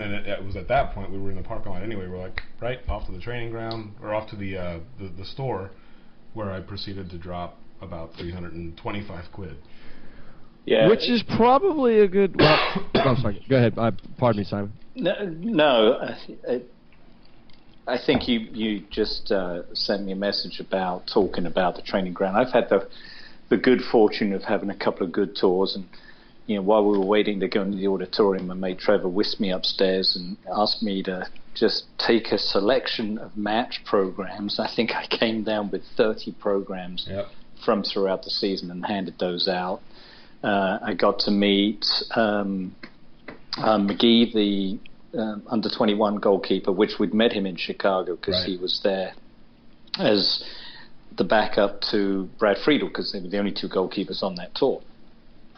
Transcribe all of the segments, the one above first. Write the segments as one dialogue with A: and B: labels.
A: And it was at that point we were in the parking lot anyway. We're like, right, off to the training ground, or off to the store, where I proceeded to drop about 325 quid.
B: Yeah.
C: Which is probably a good... Well, sorry. Go ahead. Pardon me, Simon.
B: No, I think you just sent me a message about talking about the training ground. I've had the good fortune of having a couple of good tours, and while we were waiting to go into the auditorium, my mate Trevor whisked me upstairs and asked me to just take a selection of match programs. I think I came down with 30 programs from throughout the season and handed those out. I got to meet McGee, the under-21 goalkeeper, which we'd met him in Chicago because he was there as the backup to Brad Friedel, because they were the only two goalkeepers on that tour.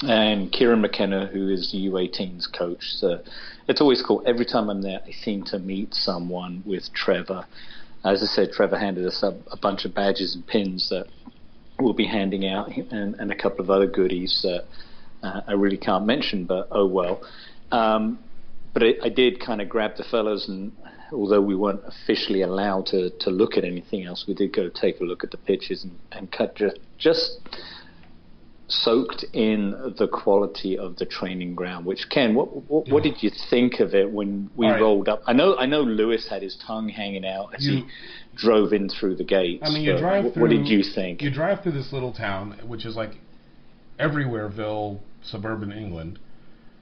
B: And Kieran McKenna, who is the U18's coach. So it's always cool. Every time I'm there, I seem to meet someone with Trevor. As I said, Trevor handed us a bunch of badges and pins that we'll be handing out, and a couple of other goodies that I really can't mention, but oh well. But I did kind of grab the fellows, and although we weren't officially allowed to look at anything else, we did go take a look at the pitches and just soaked in the quality of the training ground. Which, Ken, what did you think of it when we rolled up? I know Lewis had his tongue hanging out as he drove in through the gates.
A: I mean, you drive through.
B: What did you think?
A: You drive through this little town, which is like everywhereville, suburban England.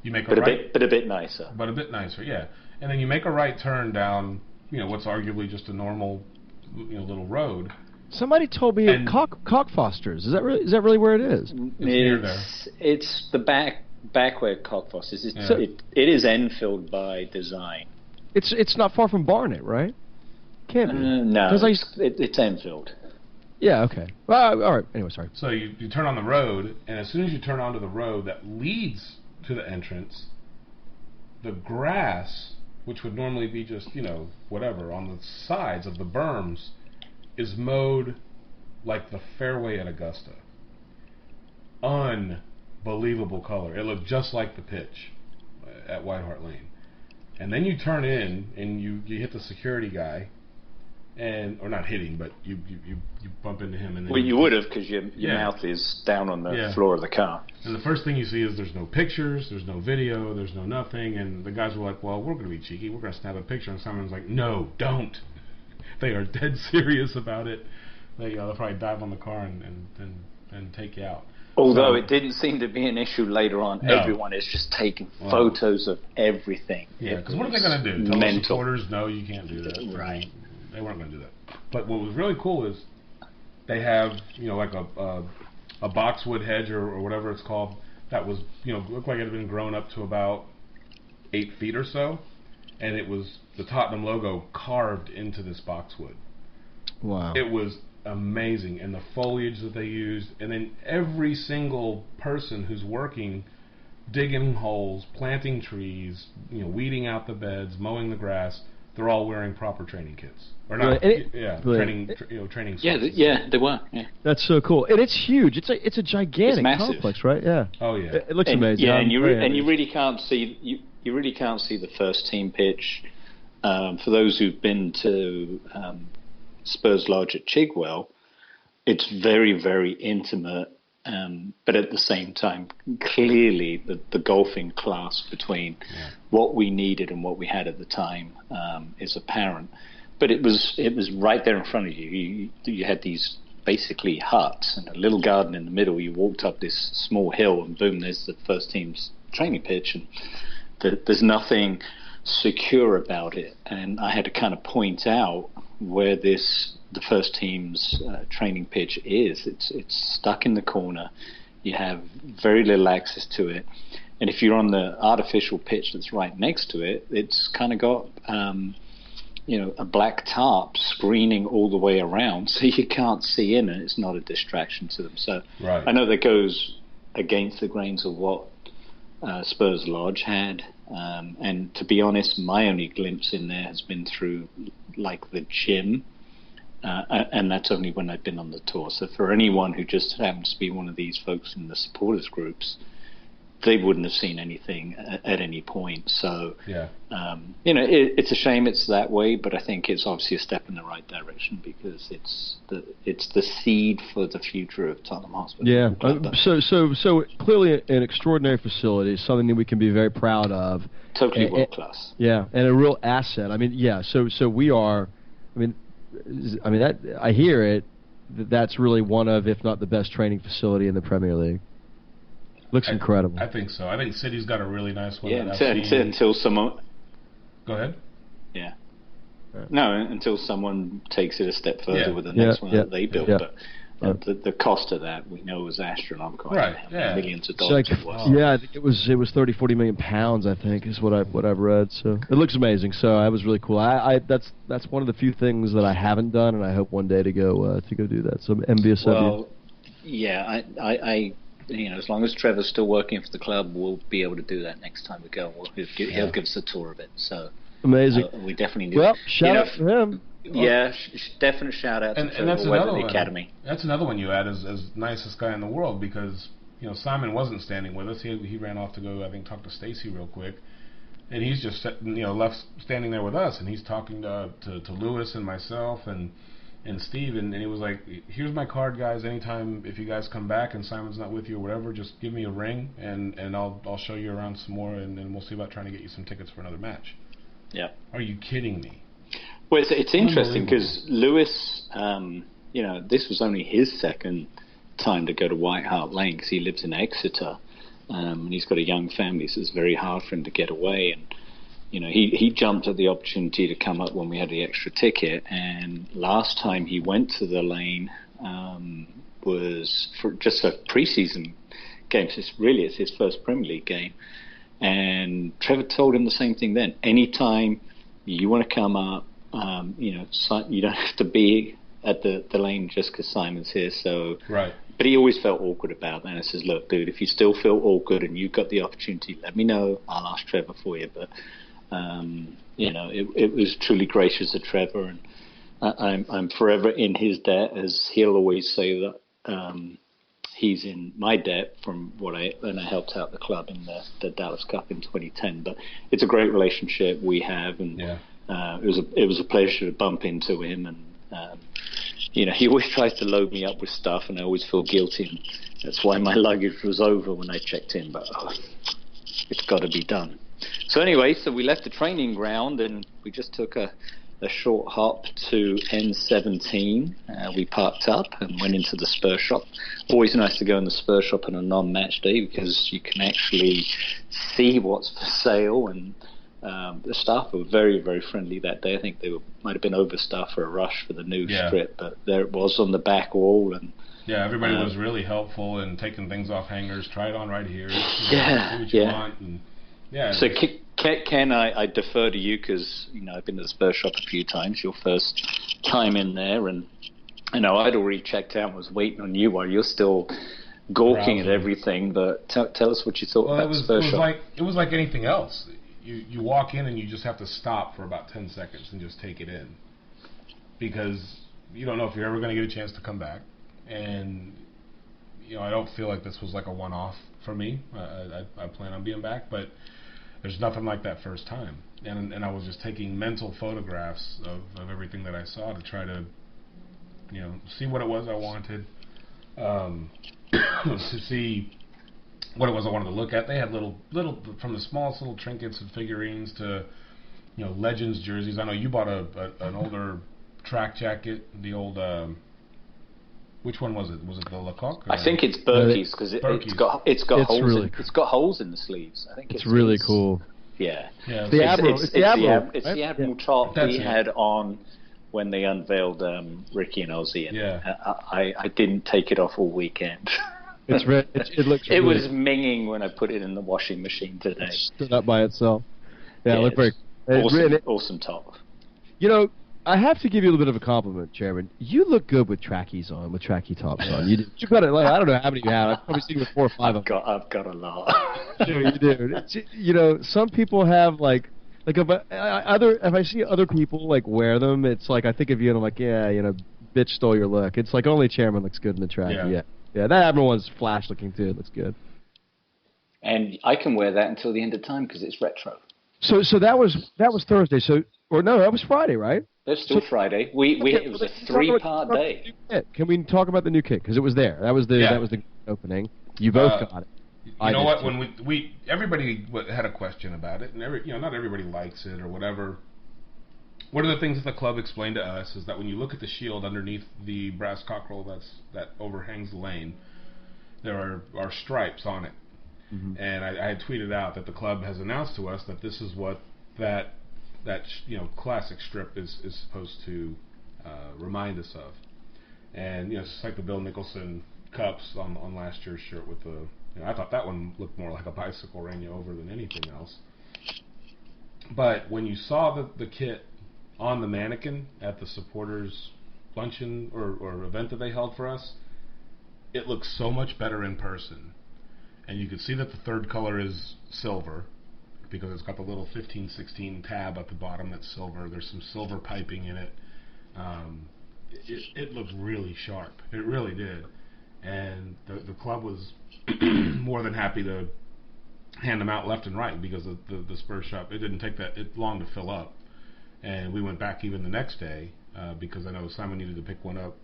A: You make a right,
B: but a bit nicer.
A: But a bit nicer, yeah. And then you make a right turn down, what's arguably just a normal, little road.
C: Somebody told me Cockfosters. Is that really where it is?
A: It's near there.
B: It's the back where Cockfosters is. Yeah. It is Enfield by design.
C: It's not far from Barnet, right? Can't be.
B: No, it's Enfield.
C: Yeah, okay. Well, all right. Anyway, sorry.
A: So you turn on the road, and as soon as you turn onto the road that leads to the entrance, the grass, which would normally be just, whatever, on the sides of the berms, is mowed like the fairway at Augusta. Unbelievable color. It looked just like the pitch at White Hart Lane. And then you turn in and you hit the security guy, or not hitting, but you bump into him. And then
B: you would have, because your mouth is down on the floor of the car.
A: And the first thing you see is there's no pictures, there's no video, there's no nothing. And the guys were like, well, we're going to be cheeky. We're going to snap a picture. And someone's like, no, don't. They are dead serious about it. They'll probably dive on the car and take you out.
B: Although it didn't seem to be an issue later on. No. Everyone is just taking photos of everything.
A: Yeah, because what are they going to do? Tell the supporters, no, you can't do that.
B: Right.
A: They weren't going to do that. But what was really cool is they have, like a boxwood hedge or whatever it's called that was, looked like it had been grown up to about 8 feet or so. And it was the Tottenham logo carved into this boxwood.
C: Wow.
A: It was amazing. And the foliage that they used. And then every single person who's working, digging holes, planting trees, weeding out the beds, mowing the grass, they're all wearing proper training kits. Or not, training suits.
B: Yeah, they were. Yeah.
C: That's so cool. And it's huge. It's a gigantic complex, right? Yeah.
A: Oh, yeah.
C: It looks amazing.
B: Yeah, and you really can't see... You really can't see the first team pitch. For those who've been to Spurs Lodge at Chigwell, it's very, very intimate, but at the same time, clearly the golfing class between what we needed and what we had at the time is apparent. But it was right there in front of you. You had these basically huts and a little garden in the middle. You walked up this small hill, and boom, there's the first team's training pitch, and there's nothing secure about it. And I had to kind of point out where the first team's training pitch is. It's stuck in the corner. You have very little access to it. And if you're on the artificial pitch that's right next to it, it's kind of got a black tarp screening all the way around, so you can't see in it. It's not a distraction to them. So I know that goes against the grains of what Spurs Lodge had, and to be honest, my only glimpse in there has been through like the gym, and that's only when I've been on the tour. So for anyone who just happens to be one of these folks in the supporters groups, they wouldn't have seen anything at any point. So,
A: Yeah.
B: It's a shame it's that way, but I think it's obviously a step in the right direction because it's the seed for the future of Tottenham Hotspur.
C: Yeah. So clearly an extraordinary facility, something that we can be very proud of.
B: Totally world class.
C: Yeah, and a real asset. I mean, yeah. So we are. I mean that I hear it. That's really one of, if not the best training facility in the Premier League. Looks incredible.
A: I think so. I think City's got a really nice one.
B: Yeah, until someone.
A: Go ahead.
B: Yeah. No, until someone takes it a step further with the next one that they built.
C: Yeah.
B: But the cost of that we know was astronomical.
A: Right.
B: Millions of dollars.
C: It was. Yeah, I think it was 30, 40 million pounds. I think is what I've read. So it looks amazing. So that was really cool. That's one of the few things that I haven't done, and I hope one day to go do that. So I'm envious of you.
B: Well, yeah, I as long as Trevor's still working for the club, we'll be able to do that next time we go. He'll give us a tour of it. So
C: amazing.
B: We definitely do.
C: Well, shout out to him.
B: Yeah, definite shout out to Trevor
A: that's
B: Weather, the Academy.
A: That's another one you add as nicest guy in the world because Simon wasn't standing with us. He ran off to go, I think, talk to Stacy real quick, and he's just left standing there with us, and he's talking to Lewis and myself and Steve, and he was like, "Here's my card, guys. Anytime if you guys come back and Simon's not with you or whatever, just give me a ring, and I'll show you around some more, and we'll see about trying to get you some tickets for another match."
B: Yeah.
A: Are you kidding me?
B: Well, it's interesting because Lewis, this was only his second time to go to White Hart Lane because he lives in Exeter, and he's got a young family, so it's very hard for him to get away. And he jumped at the opportunity to come up when we had the extra ticket. And last time he went to the lane was for just a pre-season game. So it's his first Premier League game. And Trevor told him the same thing then. Anytime you want to come up, you don't have to be at the lane just because Simon's here. So,
A: right.
B: But he always felt awkward about that. And I says, look, dude, if you still feel awkward and you've got the opportunity, let me know. I'll ask Trevor for you. But, it was truly gracious of Trevor. And I'm forever in his debt, as he'll always say that he's in my debt from when I helped out the club in the Dallas Cup in 2010. But it's a great relationship we have. And it was a pleasure to bump into him. And, he always tries to load me up with stuff, and I always feel guilty. And that's why my luggage was over when I checked in. But it's got to be done. So anyway, we left the training ground, and we just took a short hop to N17. We parked up and went into the Spur shop. Always nice to go in the Spur shop on a non-match day because you can actually see what's for sale, and the staff were very, very friendly that day. I think they might have been overstaffed for a rush for the new strip, but there it was on the back wall. And
A: everybody was really helpful and taking things off hangers. Try it on right here. See what you want. And, so Ken, I defer to you because I've been to the Spurs shop a few times. Your first time in there, and I'd already checked out and was waiting on you while you're still gawking at everything. But tell us what you thought about the Spurs shop. It was like anything else. You walk in and you just have to stop for about 10 seconds and just take it in because you don't know if you're ever going to get a chance to come back. And I don't feel like this was like a one-off for me. I plan on being back, but there's nothing like that first time. And I was just taking mental photographs of everything that I saw to try to see what it was I wanted, to see what it was I wanted to look at. They had little from the smallest little trinkets and figurines to Legends jerseys. I know you bought an older track jacket, the old which one was it? Was it the Lecoq?
B: I think it's Berkey's because it's got holes in the sleeves. I think it's really
C: cool.
B: Yeah.
C: It's the Admiral.
B: It's the Admiral top we had on when they unveiled Ricky and Ossie. And I didn't take it off all weekend.
C: It looks.
B: It was minging when I put it in the washing machine today.
C: It stood up by itself. Yeah, it looked very
B: awesome top.
C: I have to give you a little bit of a compliment, Chairman. You look good with trackie tops on. You got it. I don't know how many you have. I've probably seen you with 4 or 5 of them.
B: I've got a lot.
C: Sure, you do. Some people have like if I see other people wear them, it's like I think of you and I'm like, bitch stole your look. It's like only Chairman looks good in the trackie. Yeah, that Admiral one's flash looking too. It looks good.
B: And I can wear that until the end of time because it's retro.
C: So that was Thursday. So that was Friday, right?
B: That's still Friday. It was a 3-part day.
C: Can we talk about the new kit? Because it was there. That was the opening. You both got it.
A: You know what? When everybody had a question about it, and not everybody likes it or whatever. One of the things that the club explained to us is that when you look at the shield underneath the brass cockerel that overhangs the lane, there are stripes on it. Mm-hmm. And I had tweeted out that the club has announced to us that this is what that classic strip is supposed to remind us of. And it's like the Bill Nicholson cups on last year's shirt with the. I thought that one looked more like a bicycle ran you over than anything else. But when you saw the kit on the mannequin at the supporters luncheon or event that they held for us, it looks so much better in person. And you can see that the third color is silver because it's got the little 1516 tab at the bottom that's silver. There's some silver piping in it. It looks really sharp. It really did. And the club was more than happy to hand them out left and right because the Spurs shop, it didn't take that long to fill up. And we went back even the next day because I know Simon needed to pick one up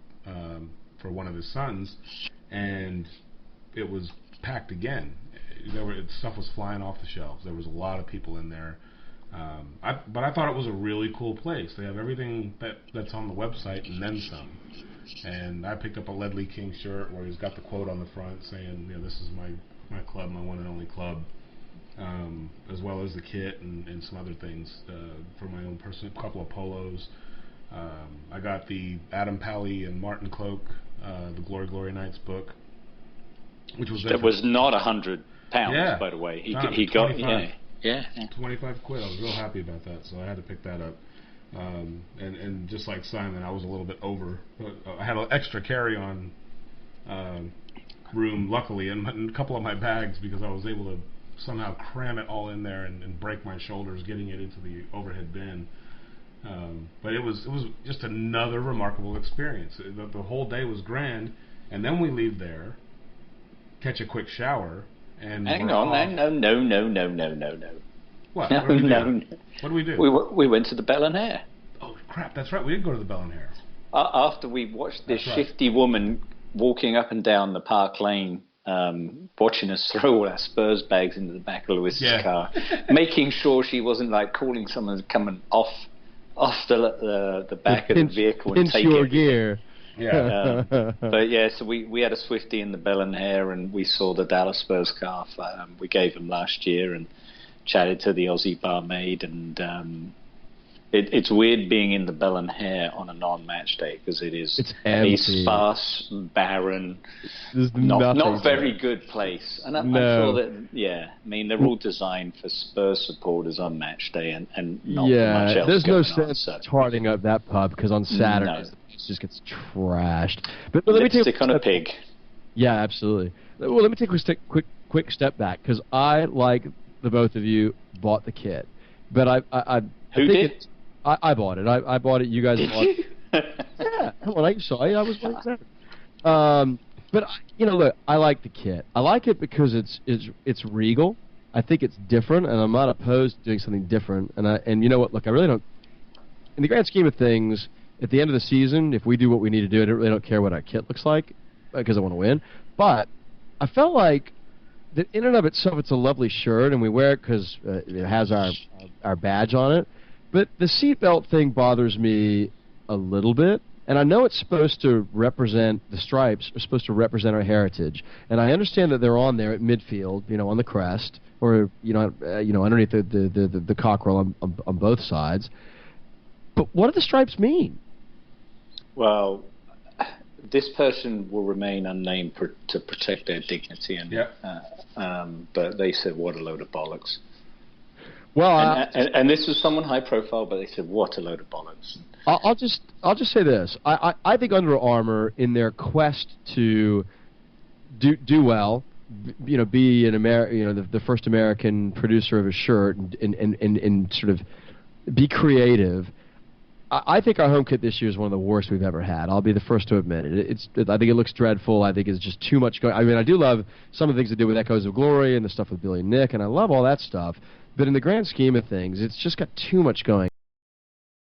A: for one of his sons, and it was packed again. Stuff was flying off the shelves. There was a lot of people in there. But I thought it was a really cool place. They have everything that's on the website and then some. And I picked up a Ledley King shirt where he's got the quote on the front saying, this is my club, my one and only club, as well as the kit and some other things for my own person, a couple of polos. I got the Adam Pally and Martin Cloak, the Glory Nights book, which was
B: that was not £100, by the way. He got
A: 25 quid. I was real happy about that, so I had to pick that up. And just like Simon, I was a little bit over. I had an extra carry-on room, luckily, in a couple of my bags because I was able to somehow cram it all in there and break my shoulders getting it into the overhead bin. But it was just another remarkable experience. The whole day was grand, and then we leave there, catch a quick shower, and
B: hang on, no.
A: What?
B: No.
A: What did we do?
B: We went to the Bell and Hare.
A: Oh crap! That's right. We did go to the Bell and Hare.
B: After we watched this shifty woman walking up and down the Park Lane, watching us throw all our Spurs bags into the back of Lewis's car, making sure she wasn't like calling someone coming off the back of the vehicle and take
C: your
B: it.
C: Gear.
A: Yeah.
B: But so we had a Swifty in the Bell and Hare, and we saw the Dallas Spurs scarf we gave them last year, and chatted to the Aussie barmaid, and it's weird being in the Bell and Hare on a non-match day because it's a sparse, barren, not very good place. And I'm sure that they're all designed for Spurs supporters on match day and not much else.
C: There's no
B: going
C: sense tarting up that pub because on Saturdays it just gets trashed. But let me take
B: on a pig.
C: Yeah, absolutely. Well, let me take a quick step back because I, like the both of you, bought the kit, but I
B: Who did?
C: I bought it. I bought it. You guys bought it. Yeah, come on, I saw it. I was excited. But look, I like the kit. I like it because it's regal. I think it's different, and I'm not opposed to doing something different. And you know what? Look, I really don't. In the grand scheme of things, at the end of the season, if we do what we need to do, I really don't care what our kit looks like because I want to win. But I felt like that in and of itself, it's a lovely shirt, and we wear it because it has our badge on it. But the seatbelt thing bothers me a little bit, and I know it's supposed to represent, the stripes are supposed to represent our heritage, and I understand that they're on there at midfield, on the crest, or underneath the cockerel on both sides. But what do the stripes mean?
B: Well, this person will remain unnamed to protect their dignity, and but they said, "What a load of bollocks." Well, and this was someone high profile, but they said, "What a load of bollocks."
C: I'll just say this: I think Under Armour, in their quest to do well, be an the first American producer of a shirt, and sort of be creative. I think our home kit this year is one of the worst we've ever had. I'll be the first to admit it. I think it looks dreadful. I think it's just too much going. I mean, I do love some of the things they do with Echoes of Glory and the stuff with Billy and Nick, and I love all that stuff. But in the grand scheme of things, it's just got too much going